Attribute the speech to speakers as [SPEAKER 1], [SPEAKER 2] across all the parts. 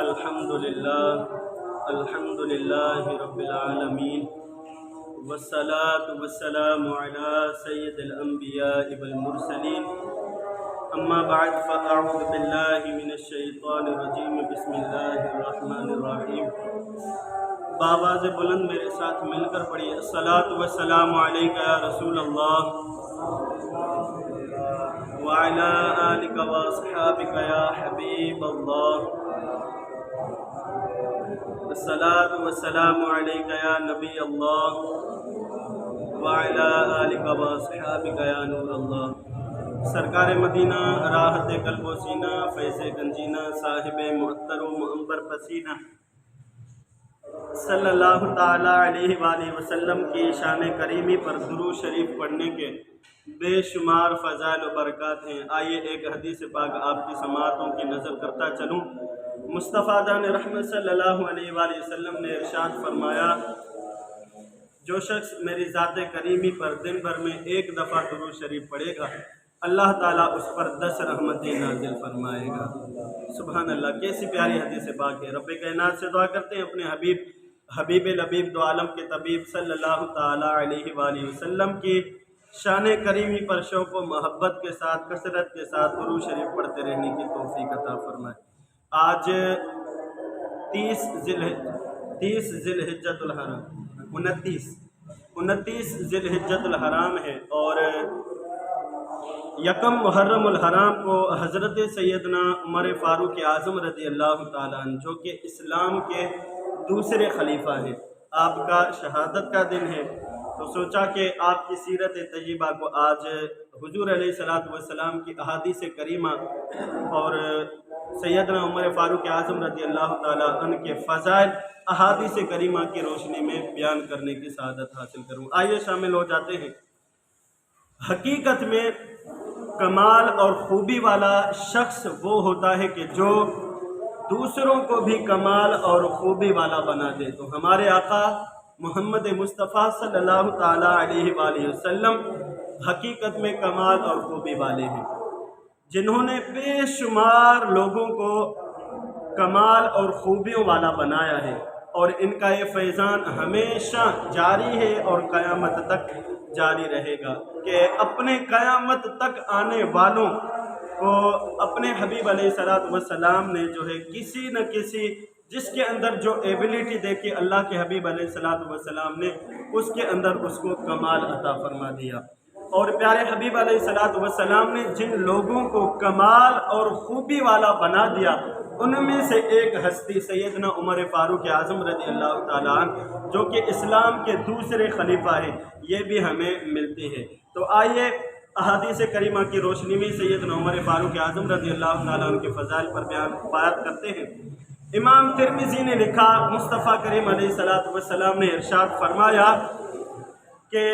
[SPEAKER 1] الحمدللہ رب العالمین والصلاة والسلام علی سید الانبیاء والمرسلین اما بعد فاعوذ باللہ من الشیطان الرجیم بسم اللہ الرحمن الرحیم۔ بآواز بلند میرے ساتھ مل کر پڑھیے الصلاۃ والسلام علیک یا رسول اللہ وعلی آلک واصحابک یا حبیب اللہ، الصلاۃ والسلام علیک یا نبی اللہ وعلی آلک واصحابک یا نور اللہ۔ سرکار مدینہ، راحت قلب و سینہ، فیض گنجینہ، صاحب معطر و معمبر پسینہ صلی اللہ تعالی علیہ وآلہ وسلم کی شان کریمی پر درود شریف پڑھنے کے بے شمار فضائل و برکات ہیں۔ آئیے ایک حدیث پاک آپ کی سماعتوں کی نظر کرتا چلوں۔ مصطفیٰ جان رحمت صلی اللہ علیہ وآلہ وسلم نے ارشاد فرمایا، جو شخص میری ذات کریمی پر دن بھر میں ایک دفعہ درود شریف پڑھے گا، اللہ تعالیٰ اس پر 10 رحمتیں نازل فرمائے گا۔ سبحان اللہ، کیسی پیاری حدیث پاک ہے۔ رب کائنات سے دعا کرتے ہیں اپنے حبیب لبیب دو عالم کے طبیب صلی اللہ تعالیٰ علیہ وآلہ وسلم کی شان کریمی پر شوق و محبت کے ساتھ، کثرت کے ساتھ درود شریف پڑھتے رہنے کی توفیق عطا فرمائے۔ آج 30 ذی الحجۃ الحرام 29 ذی الحجۃ الحرام ہے، اور یکم محرم الحرام کو حضرت سیدنا عمر فاروق اعظم رضی اللہ تعالیٰ عنہ، جو کہ اسلام کے دوسرے خلیفہ ہیں، آپ کا شہادت کا دن ہے، تو سوچا کہ آپ کی سیرت طیبہ کو آج حضور علیہ السلام کی احادیث کریمہ اور سیدنا عمر فاروق اعظم رضی اللہ تعالیٰ عنہ کے فضائل احادیث کریمہ کی روشنی میں بیان کرنے کی سعادت حاصل کروں۔ آئیے شامل ہو جاتے ہیں۔ حقیقت میں کمال اور خوبی والا شخص وہ ہوتا ہے کہ جو دوسروں کو بھی کمال اور خوبی والا بنا دے۔ تو ہمارے آقا محمد مصطفیٰ صلی اللہ تعالیٰ علیہ وآلہ وسلم حقیقت میں کمال اور خوبی والے ہیں، جنہوں نے بے شمار لوگوں کو کمال اور خوبیوں والا بنایا ہے، اور ان کا یہ فیضان ہمیشہ جاری ہے اور قیامت تک جاری رہے گا، کہ اپنے قیامت تک آنے والوں کو اپنے حبیب علیہ السلام نے جو ہے کسی نہ کسی، جس کے اندر جو ایبیلٹی دیکھی اللہ کے حبیب علیہ السلام نے اس کے اندر اس کو کمال عطا فرما دیا۔ اور پیارے حبیب علیہ السلام نے جن لوگوں کو کمال اور خوبی والا بنا دیا، ان میں سے ایک ہستی سیدنا عمر فاروق اعظم رضی اللہ تعالیٰ عنہ، جو کہ اسلام کے دوسرے خلیفہ ہیں، یہ بھی ہمیں ملتی ہے۔ تو آئیے احادیث کریمہ کی روشنی میں سیدنا عمر فاروق اعظم رضی اللہ تعالیٰ عنہ کے فضائل پر بات کرتے ہیں۔ امام ترمذی نے لکھا، مصطفیٰ کریم علیہ السلام نے ارشاد فرمایا کہ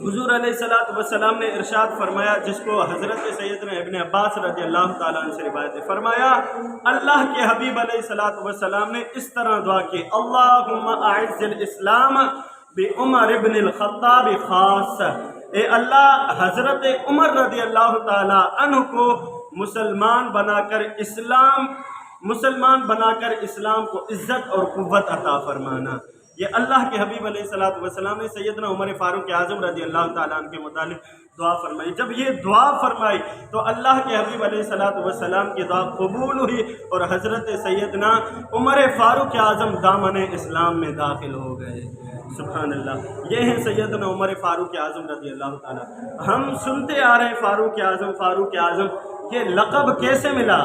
[SPEAKER 1] حضور علیہ السلام نے ارشاد فرمایا، جس کو حضرت سیدنا ابن عباس رضی اللہ تعالیٰ عنہ سے روایت ہے، فرمایا اللہ کے حبیب علیہ السلام نے اس طرح دعا کی، اللہم اعز الاسلام بعمر ابن الخطاب خاص، اے اللہ حضرت عمر رضی اللہ تعالیٰ عنہ کو مسلمان بنا کر اسلام کو عزت اور قوت عطا فرمانا۔ یہ اللہ کے حبیب علیہ السلام نے سیدنا عمر فاروق اعظم رضی اللہ تعالیٰ عنہ کے متعلق دعا فرمائی۔ جب یہ دعا فرمائی تو اللہ کے حبیب علیہ السلام کی دعا قبول ہوئی، اور حضرت سیدنا عمر فاروق اعظم دامن اسلام میں داخل ہو گئے۔ سبحان اللہ، یہ ہیں سیدنا عمر فاروق اعظم رضی اللہ تعالیٰ۔ ہم سنتے آ رہے ہیں فاروق اعظم، یہ لقب کیسے ملا؟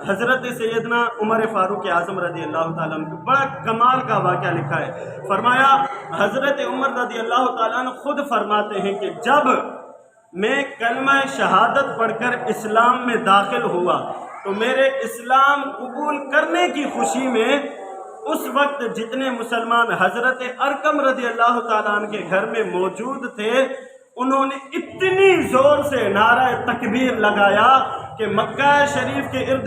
[SPEAKER 1] حضرت سیدنا عمر فاروق اعظم رضی اللہ تعالیٰ عنہ، بڑا کمال کا واقعہ لکھا ہے۔ فرمایا حضرت عمر رضی اللہ تعالیٰ عنہ خود فرماتے ہیں کہ جب میں کلمہ شہادت پڑھ کر اسلام میں داخل ہوا تو میرے اسلام قبول کرنے کی خوشی میں اس وقت جتنے مسلمان حضرت ارقم رضی اللہ تعالیٰ عنہ کے گھر میں موجود تھے، انہوں نے اتنی زور سے نعرہ تکبیر لگایا کہ مکہ شریف کے ارد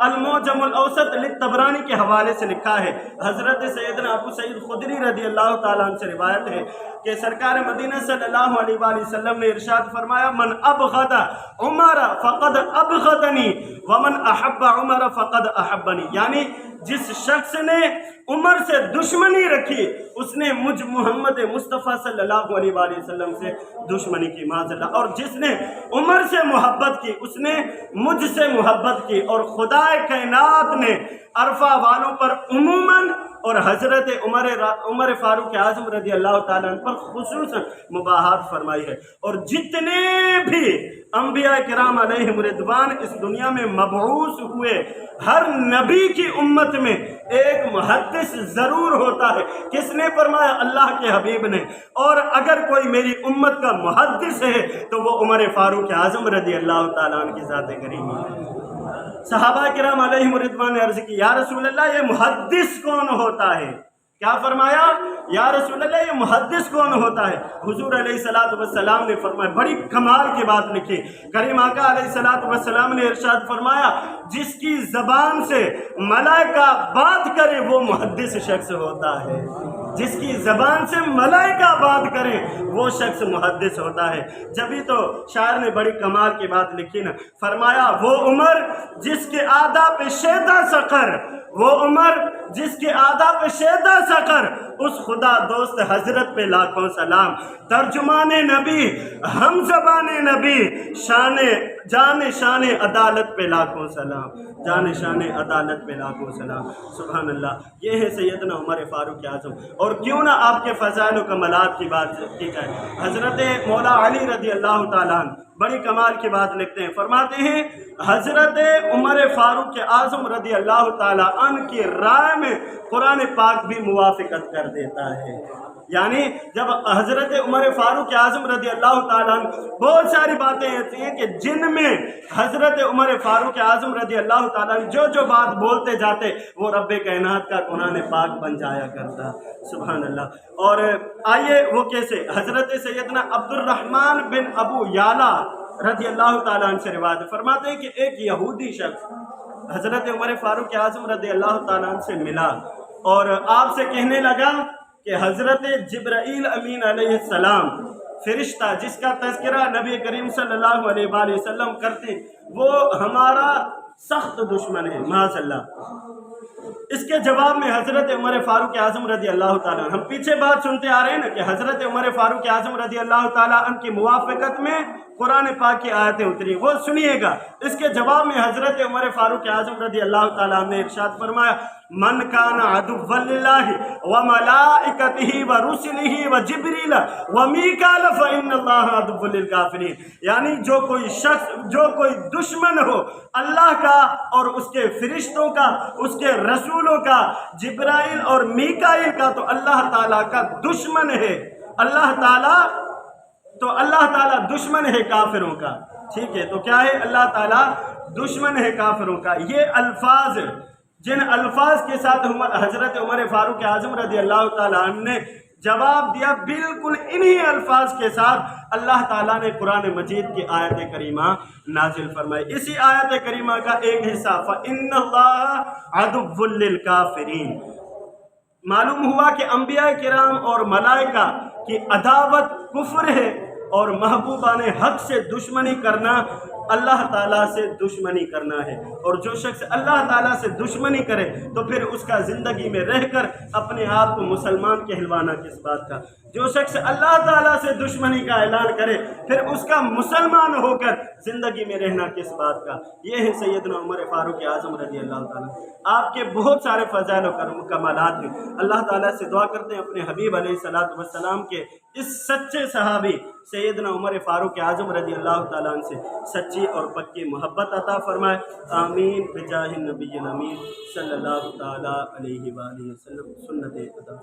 [SPEAKER 1] المعجم الاوسط للطبرانی کے حوالے سے لکھا ہے، حضرت سیدنا ابو سعید خدری رضی اللہ تعالیٰ عنہ سے روایت ہے کہ سرکار مدینہ صلی اللہ علیہ وآلہ وسلم نے ارشاد فرمایا، من ابغض عمر فقد ابغضنی ومن احب عمر فقد احبنی، یعنی جس شخص نے عمر سے دشمنی رکھی اس نے مجھ محمد مصطفیٰ صلی اللہ علیہ وآلہ وسلم سے دشمنی کی، معاذ اللہ، اور جس نے عمر سے محبت کی اس نے مجھ سے محبت کی۔ اور خدا کائنات نے عرفہ والوں پر عموماً اور حضرت عمر فاروق اعظم رضی اللہ تعالیٰ عنہ پر خصوصاً مباحات فرمائی ہے، اور جتنے بھی انبیاء کرام علیہم رضوان اس دنیا میں مبعوث ہوئے، ہر نبی کی امت میں ایک محدث ضرور ہوتا ہے۔ کس نے فرمایا؟ اللہ کے حبیب نے، اور اگر کوئی میری امت کا محدث ہے تو وہ عمر فاروق اعظم رضی اللہ تعالیٰ عنہ کی ذات کریمہ ہے۔ صحابہ کرام علیہم رضوان نے عرض کی، یا رسول اللہ یہ محدث کون ہوتا ہے؟ کیا فرمایا؟ یا رسول اللہ یہ محدث کون ہوتا ہے؟ حضور علیہ السلام نے فرمایا، بڑی کمال کی بات لکھی، کریم آقا علیہ السلام نے ارشاد فرمایا، جس کی زبان سے ملائکہ بات کرے وہ محدث شخص ہوتا ہے، جس کی زبان سے ملائکہ بات کریں وہ شخص محدث ہوتا ہے۔ جبھی تو شاعر نے بڑی کمال کی بات لکھی نا، فرمایا وہ عمر جس کے آداب پہ شیدہ سقر، وہ عمر جس کے آداب پہ شیدہ سقر، اس خدا دوست حضرت پہ لاکھوں سلام، ترجمان نبی ہم زبان نبی، جان عدالت پہ لاکھوں سلام، جان شان عدالت پہ لاکھوں سلام۔ سبحان اللہ، یہ ہے سیدنا عمر فاروق اعظم۔ اور کیوں نہ آپ کے فضائل و کمالات کی بات کی جائے، حضرت مولا علی رضی اللہ تعالیٰ عنہ بڑی کمال کی بات لکھتے ہیں، فرماتے ہیں حضرت عمر فاروق اعظم رضی اللہ تعالیٰ عنہ کی رائے میں قرآن پاک بھی موافقت کر دیتا ہے۔ یعنی جب حضرت عمر فاروق اعظم رضی اللہ تعالیٰ عنہ، بہت ساری باتیں ایسی ہیں کہ جن میں حضرت عمر فاروق اعظم رضی اللہ تعالیٰ عنہ جو بات بولتے جاتے وہ رب کائنات کا قرآن پاک بن جایا کرتا، سبحان اللہ۔ اور آئیے وہ کیسے، حضرت سیدنا عبد الرحمن بن ابو یعلا رضی اللہ تعالیٰ عنہ سے روایت فرماتے ہیں کہ ایک یہودی شخص حضرت عمر فاروق اعظم رضی اللہ تعالیٰ عنہ سے ملا اور آپ سے کہنے لگا کہ حضرت جبرائیل امین علیہ السلام، فرشتہ جس کا تذکرہ نبی کریم صلی اللہ علیہ وآلہ وسلم کرتے، وہ ہمارا سخت دشمن ہے، معاذ اللہ۔ اس کے جواب میں حضرت عمر فاروق اعظم رضی اللہ تعالیٰ عنہ، ہم پیچھے بات سنتے آ رہے ہیں نا کہ حضرت عمر فاروق اعظم رضی اللہ تعالیٰ عنہ کی موافقت میں قرآن پاک کی آیتیں اتری، وہ سنیے گا۔ اس کے جواب میں حضرت عمر فاروق اعظم رضی اللہ تعالیٰ عنہ نے ارشاد فرمایا، من کان عدوا للہ وملائکتہ ورسلہ وجبریل ومیکال فإن اللہ عدو للکافرین، یعنی جو کوئی شخص، جو کوئی دشمن ہو اللہ کا اور اس کے فرشتوں کا، اس کے رسولوں کا، جبرائیل اور میکائیل کا، تو اللہ تعالیٰ کا دشمن ہے۔ اللہ تعالیٰ دشمن ہے کافروں کا، ٹھیک ہے؟ تو کیا ہے؟ اللہ تعالیٰ دشمن ہے کافروں کا۔ یہ الفاظ، جن الفاظ کے ساتھ حضرت عمر فاروق اعظم رضی اللہ تعالیٰ عنہ نے جواب دیا، بالکل انہی الفاظ کے ساتھ اللہ تعالیٰ نے قرآن مجید کی آیت کریمہ نازل فرمائی۔ اسی آیت کریمہ کا ایک حصہ فَإِنَّ اللَّهَ عَدُوٌّ لِّلْكَافِرِينَ، معلوم ہوا کہ انبیاء کرام اور ملائکہ کی عداوت کفر ہے، اور محبوبان حق سے دشمنی کرنا اللہ تعالیٰ سے دشمنی کرنا ہے۔ اور جو شخص اللہ تعالیٰ سے دشمنی کرے تو پھر اس کا زندگی میں رہ کر اپنے آپ کو مسلمان کہلوانا کس بات کا؟ جو شخص اللہ تعالیٰ سے دشمنی کا اعلان کرے پھر اس کا مسلمان ہو کر زندگی میں رہنا کس بات کا؟ یہ ہے سیدنا عمر فاروق اعظم رضی اللہ تعالیٰ۔ آپ کے بہت سارے فضائل و کمالات ہیں۔ اللہ تعالیٰ سے دعا کرتے ہیں اپنے حبیب علیہ السلام کے اس سچے صحابی سیدنا عمر فاروق اعظم رضی اللہ تعالیٰ عنہ سے سچی اور پکی محبت عطا فرمائے، آمین بجاہ النبی الامین صلی اللہ تعالیٰ علیہ وآلہ وسلم۔ سنت ادا